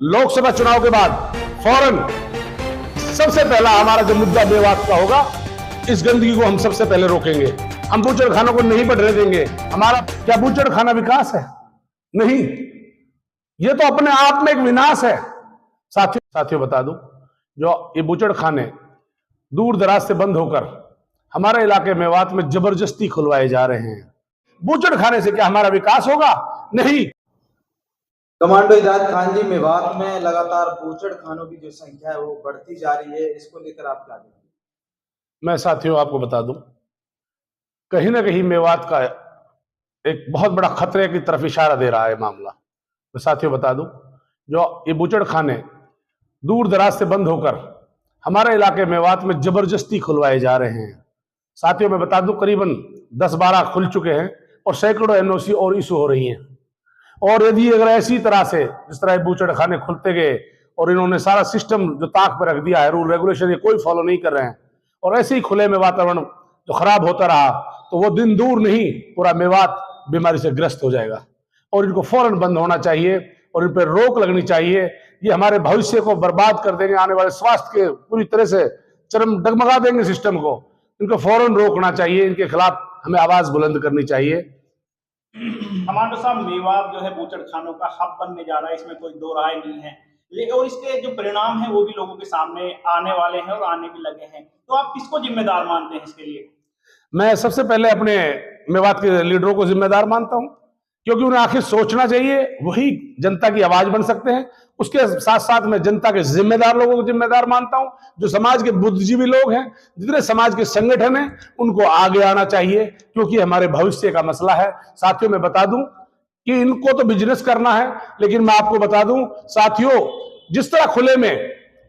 लोकसभा चुनाव के बाद फौरन सबसे पहला हमारा जो मुद्दा मेवात का होगा, इस गंदगी को हम सबसे पहले रोकेंगे। हम बूचड़ खानों को नहीं बढ़ने देंगे। हमारा क्या बूचड़ खाना विकास है? नहीं, ये तो अपने आप में एक विनाश है। साथियों बता दूं, जो ये बूचड़ खाने दूर दराज से बंद होकर हमारे इलाके मेवात में जबरदस्ती खुलवाए जा रहे हैं। बूचड़ खाने से क्या हमारा विकास होगा? नहीं। कमांडो इजाज खान जी, मेवात में लगातार बूचड़ खानों की जो संख्या है वो बढ़ती जा रही है, इसको लेकर आप क्या कहेंगे? मैं साथियों आपको बता दूं, कहीं ना कहीं मेवात का एक बहुत बड़ा खतरे की तरफ इशारा दे रहा है मामला। मैं साथियों बता दूं, जो ये बूचड़ खाने दूर दराज से बंद होकर हमारे इलाके मेवात में जबरदस्ती खुलवाए जा रहे हैं। साथियों मैं बता दूं, करीबन 10-12 खुल चुके हैं और सैकड़ों एनओसी और इशू हो रही हैं। और यदि अगर ऐसी तरह से जिस तरह बूचड़ खाने खुलते गए और इन्होंने सारा सिस्टम जो ताक पर रख दिया है, रूल रेगुलेशन ये कोई फॉलो नहीं कर रहे हैं, और ऐसे ही खुले में वातावरण जो खराब होता रहा, तो वो दिन दूर नहीं, पूरा मेवात बीमारी से ग्रस्त हो जाएगा। और इनको फौरन बंद होना चाहिए और इन पर रोक लगनी चाहिए। ये हमारे भविष्य को बर्बाद कर देंगे, आने वाले स्वास्थ्य के पूरी तरह से चरम डगमगा देंगे सिस्टम को। इनको फौरन रोकना चाहिए, इनके खिलाफ हमें आवाज बुलंद करनी चाहिए। कमांडो साहब, मेवात जो है बूचड़ खानों का हब बनने जा रहा है, इसमें कोई दो राय नहीं है। और इसके जो परिणाम है वो भी लोगों के सामने आने वाले हैं और आने भी लगे हैं। तो आप किसको जिम्मेदार मानते हैं इसके लिए? मैं सबसे पहले अपने मेवात के लीडरों को जिम्मेदार मानता हूं, क्योंकि उन्हें आखिर सोचना चाहिए, वही जनता की आवाज बन सकते हैं। उसके साथ साथ मैं जनता के जिम्मेदार लोगों को जिम्मेदार मानता हूं, जो समाज के बुद्धिजीवी लोग हैं, जितने समाज के संगठन हैं, उनको आगे आना चाहिए, क्योंकि हमारे भविष्य का मसला है। साथियों मैं बता दूं कि इनको तो बिजनेस करना है, लेकिन मैं आपको बता दूं साथियों, जिस तरह खुले में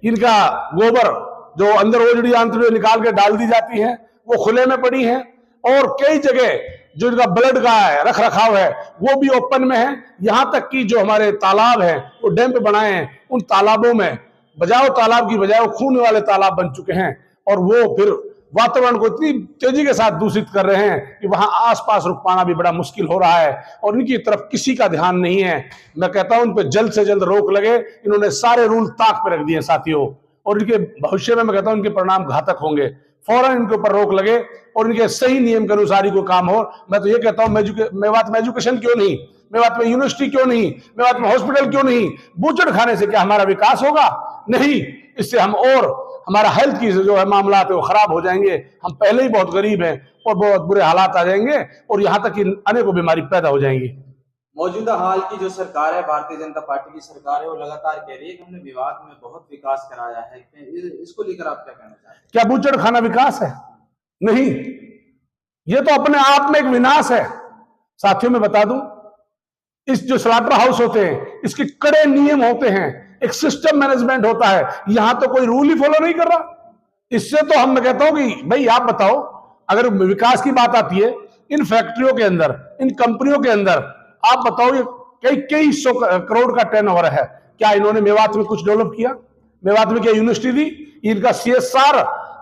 इनका गोबर जो अंदर ओजड़ी आंतड़ियों निकाल के डाल दी जाती है, वो खुले में पड़ी है, और कई जगह जो इनका ब्लड का है, रख रखाव है, वो भी ओपन में है। यहां तक कि जो हमारे तालाब है, वो डैम पे बनाए हैं, उन तालाबों में बजाओ तालाब की बजाय वो खून वाले तालाब बन चुके हैं, और वो फिर वातावरण को इतनी तेजी के साथ दूषित कर रहे हैं कि वहां आसपास रुक पाना भी बड़ा मुश्किल हो रहा है, और इनकी तरफ किसी का ध्यान नहीं है। मैं कहता हूं, उन पर जल्द से जल्द रोक लगे। इन्होंने सारे रूल ताक पे रख दिए साथियों, और इनके भविष्य में मैं कहता हूं इनके परिणाम घातक होंगे। फौरन इनके ऊपर रोक लगे और इनके सही नियम के अनुसार ही कोई काम हो। मैं तो ये कहता हूं, मेवात में एजुकेशन क्यों नहीं, मेवात में यूनिवर्सिटी क्यों नहीं, मेवात में हॉस्पिटल क्यों नहीं? बूचड़ खाने से क्या हमारा विकास होगा? नहीं, इससे हम और हमारा हेल्थ की जो है मामला है वो खराब हो जाएंगे। हम पहले ही बहुत गरीब हैं और बहुत बुरे हालात आ जाएंगे, और यहां तक कि अनेकों बीमारी पैदा हो जाएंगी। मौजूदा हाल की जो सरकार है, भारतीय जनता पार्टी की सरकार है, वो लगातार कह रही है कि हमने मेवात में बहुत विकास कराया है। इसको लेकर आप क्या कहना चाहते हैं? क्या बूचड़ खाना विकास है? नहीं, ये तो अपने आप में एक विनाश है। साथियों मैं बता दूं, इस जो स्लॉटर हाउस होते हैं, इसके कड़े नियम होते हैं, एक सिस्टम मैनेजमेंट होता है। यहां तो कोई रूल ही फॉलो नहीं कर रहा। इससे तो हम, मैं कहता हूं कि भाई आप बताओ, अगर विकास की बात आती है, इन फैक्ट्रियों के अंदर, इन कंपनियों के अंदर, आप बताओ, ये कई कई 100 करोड़ का टर्नओवर है। क्या इन्होंने मेवात में कुछ डेवलप किया? मेवात में क्या यूनिवर्सिटी दी? इनका सीएसआर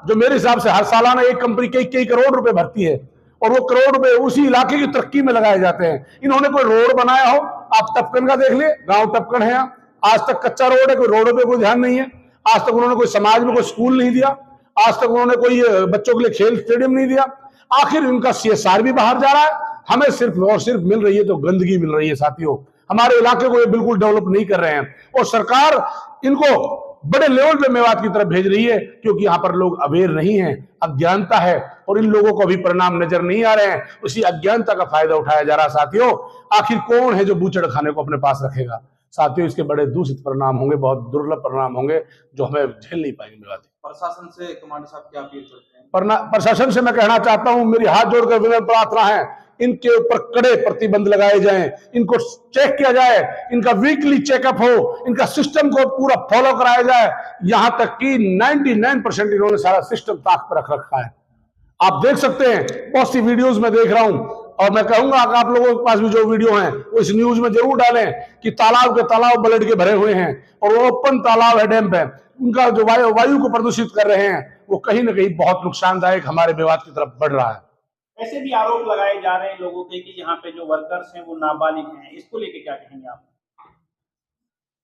जो मेरे हिसाब से हर सालाना एक कंपनी कई कई करोड़ रुपए भरती है, और वो करोड़ रुपए उसी इलाके की तरक्की में लगाए जाते हैं। इन्होंने कोई रोड बनाया हो? आप टपकन का देख ले, गांव टपकन है, आज तक कच्चा रोड है, कोई रोडों पे कोई ध्यान नहीं है। आज तक उन्होंने कोई समाज में कोई स्कूल नहीं दिया, आज तक उन्होंने कोई बच्चों के लिए खेल स्टेडियम नहीं दिया। आखिर इनका सीएसआर भी बाहर जा रहा है, हमें सिर्फ और सिर्फ मिल रही है तो गंदगी मिल रही है। साथियों, हमारे इलाके को ये बिल्कुल डेवलप नहीं कर रहे हैं, और सरकार इनको बड़े लेवल पे मेवात की तरफ भेज रही है, क्योंकि यहां पर लोग अवेयर नहीं है, अज्ञानता है, और इन लोगों को अभी परिणाम नजर नहीं आ रहे हैं। उसी अज्ञानता का फायदा उठाया जा रहा है। साथियों, आखिर कौन है जो बूचड़ खाने को अपने पास रखेगा? साथियों, इसके बड़े दूषित परिणाम होंगे, बहुत दुर्लभ परिणाम होंगे, जो हमें झेल नहीं पाएंगे मेवाती। प्रशासन से कमांडर साहब क्या अपील करते हैं? प्रशासन से मैं कहना चाहता हूं, मेरी हाथ जोड़कर विनम्र प्रार्थना है, इनके ऊपर कड़े प्रतिबंध लगाए जाएं, इनको चेक किया जाए, इनका वीकली चेकअप हो, इनका सिस्टम को पूरा फॉलो कराया जाए। यहां तक कि 99% इन्होंने सारा सिस्टम ताक पर रख रखा है। आप देख सकते हैं, बहुत सी वीडियोस में देख रहा हूं, और मैं कहूंगा कि आप लोगों के पास भी जो वीडियो हैं वो इस न्यूज में जरूर डालें कि तालाब के तालाब ब्लड के भरे हुए हैं, और वो ओपन तालाब है, डैम पे, उनका जो वायु को प्रदूषित कर रहे हैं, वो कहीं ना कहीं बहुत नुकसानदायक हमारे मेवात की तरफ बढ़ रहा है। ऐसे भी आरोप लगाए जा रहे हैं लोगों के कि यहाँ पे जो वर्कर्स हैं वो नाबालिग हैं, इसको लेके क्या कहेंगे आप?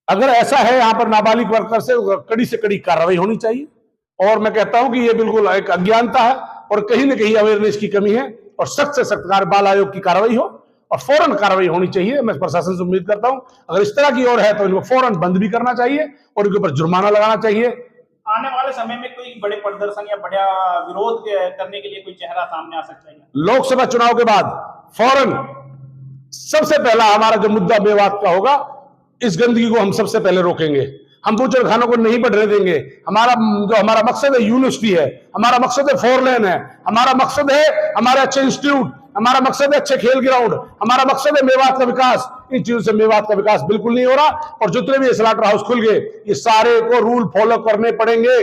अगर ऐसा है यहाँ पर नाबालिग वर्कर से कड़ी कार्रवाई होनी चाहिए। और मैं कहता हूं कि ये बिल्कुल एक अज्ञानता है और कहीं ना कहीं अवेयरनेस की कमी है, और सख्त से सख्त बाल आयोग की कार्रवाई हो और फौरन कार्रवाई होनी चाहिए। मैं प्रशासन से उम्मीद करता हूं अगर इस तरह की और है तो इनको फौरन बंद भी करना चाहिए और इनके ऊपर जुर्माना लगाना चाहिए। आने वाले समय में कोई बड़े प्रदर्शन या बड़ा विरोध करने के लिए कोई चेहरा सामने आ सकता है? लोकसभा चुनाव के बाद फौरन सबसे पहला हमारा जो मुद्दा मेवात का होगा, इस गंदगी को हम सबसे पहले रोकेंगे। हम बूचड़खानों को नहीं बढ़ने देंगे। हमारा मकसद है यूनिवर्सिटी है, हमारा मकसद है 4 लेन है, हमारा मकसद है हमारे अच्छे इंस्टीट्यूट, हमारा मकसद है अच्छे खेल ग्राउंड, हमारा मकसद है मेवात का विकास। इन चीजों से मेवात का विकास बिल्कुल नहीं हो रहा। और जितने भी स्लॉटर हाउस खुल गए, ये सारे को रूल फॉलो करने पड़ेंगे।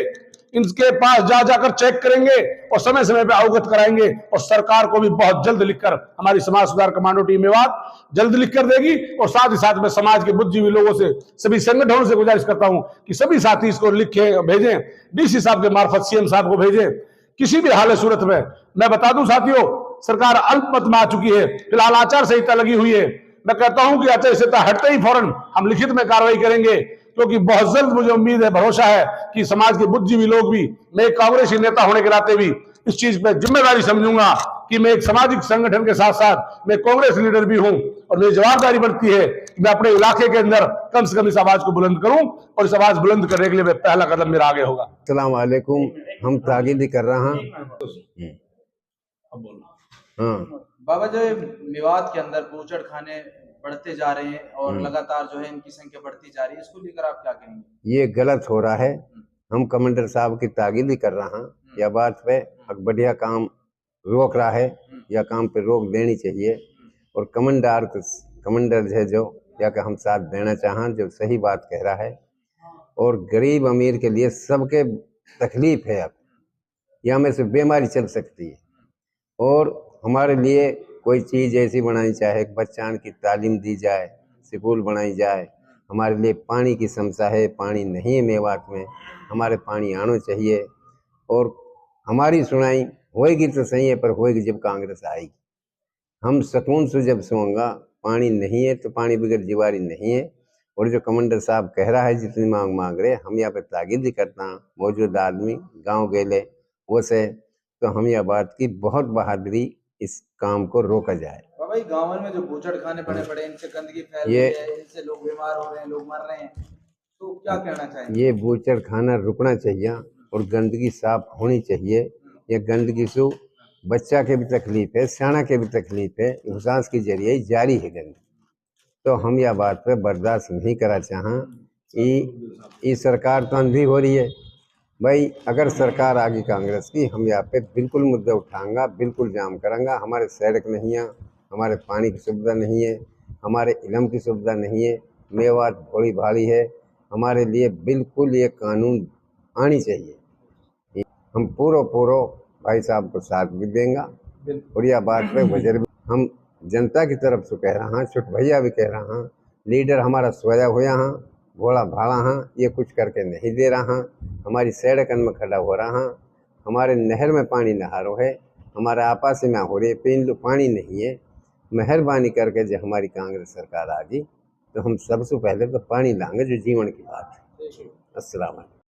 इनके पास जाकर चेक करेंगे और समय समय पे अवगत कराएंगे। और सरकार को भी बहुत जल्द लिखकर हमारी समाज सुधार कमांडो टीम मेवात जल्द लिखकर देगी। और साथ ही साथ में समाज के बुद्धिजीवी लोगों से, सभी संगठनों से गुजारिश करता हूं कि सभी साथी इसको लिखे भेजें, डीसी साहब के मार्फत सीएम साहब को भेजें। किसी भी हाल सूरत में मैं बता दूं साथियों, सरकार अल्पमत में आ चुकी है। फिलहाल आचार संहिता लगी हुई है। मैं कहता हूं कि आचार संहिता हटते ही फौरन हम लिखित में कार्रवाई करेंगे, क्योंकि बहुत जल्द मुझे उम्मीद है, भरोसा है कि समाज के बुद्धिजीवी लोग भी, मैं एक कांग्रेसी नेता होने के नाते भी इस चीज पे जिम्मेदारी समझूंगा कि मैं एक सामाजिक संगठन के साथ साथ मैं कांग्रेस लीडर भी हूं और मेरी जवाबदारी बनती है कि मैं अपने इलाके के अंदर कम से कम इस आवाज को बुलंद करूं। और इस आवाज बुलंद करने के लिए पहला कदम मेरा आगे होगा। अस्सलाम वालेकुम। हम ताकीद कर रहा हाँ। बाबा, जो मेवात के अंदर बूचड़ खाने बढ़ते जा रहे हैं और लगातार जो है इनकी संख्या बढ़ती जा रही है, इसको लेकर आप क्या कहेंगे? ये गलत हो रहा है। हम कमांडर साहब की ताकीद कर रहा हूँ यह बात पे बढ़िया काम रोक रहा है, या काम पे रोक देनी चाहिए। और कमांडर है जो या कि हम साथ देना चाहें, जो सही बात कह रहा है। और गरीब अमीर के लिए सबके तकलीफ है। अब यहाँ में से बीमारी चल सकती है। और हमारे लिए कोई चीज़ ऐसी बनाई चाहे, बच्चान की तालीम दी जाए, स्कूल बनाई जाए। हमारे लिए पानी की समस्या है, पानी नहीं है मेवात में, हमारे पानी आना चाहिए। और हमारी सुनाई होएगी तो सही है, पर होएगी जब कांग्रेस आएगी। हम सुकून से जब सोऊंगा, पानी नहीं है तो पानी बगैर जीवारी नहीं है। और जो कमांडर साहब कह रहा है जितनी मांग रहे, हम यहाँ पे ताकीद करता हूँ। मौजूदा आदमी गाँव गेले वो से, तो हम यह बात की बहुत बहादुरी इस काम को रोका जाए। भाई, गाँव में जो बूचड़ खाने पड़े इनसे गंदगी फैल रही है, इनसे लोग बीमार हो रहे हैं, लोग मर रहे हैं, तो क्या कहना चाहेंगे? ये बूचड़ खाना रुकना चाहिए और गंदगी साफ होनी चाहिए। ये गंदगी से बच्चा के भी तकलीफ है, सियाना के भी तकलीफ है, एहसास के जरिए जारी है गंदगी। तो हम यह बात पे बर्दाश्त नहीं करा चाहें। ये सरकार तो अंधी हो रही है भाई। अगर सरकार आ गई कांग्रेस की, हम यहाँ पे बिल्कुल मुद्दा उठाऊंगा, बिल्कुल जाम करांगा। हमारे सड़क नहीं है, हमारे पानी की सुविधा नहीं है, हमारे इलम की सुविधा नहीं है, मेवात भोली भाली है। हमारे लिए बिल्कुल ये कानून आनी चाहिए। हम पूरा भाई साहब को साथ भी देंगे। और यह बात पे वजर भी हम जनता की तरफ से कह रहा हाँ, छोट भैया भी कह रहा हाँ, लीडर हमारा सोया होया हाँ, भोला भाड़ा हाँ, ये कुछ करके नहीं दे रहा हाँ। हमारी सड़कन में खड़ा हो रहा हाँ, हमारे नहर में पानी नहारो है, हमारे आपस में हो रही पीन पानी नहीं है। मेहरबानी करके जब हमारी कांग्रेस सरकार आ गई तो हम सबसे पहले तो पानी लाएंगे, जो जीवन की बात है। अस्सलाम वालेकुम।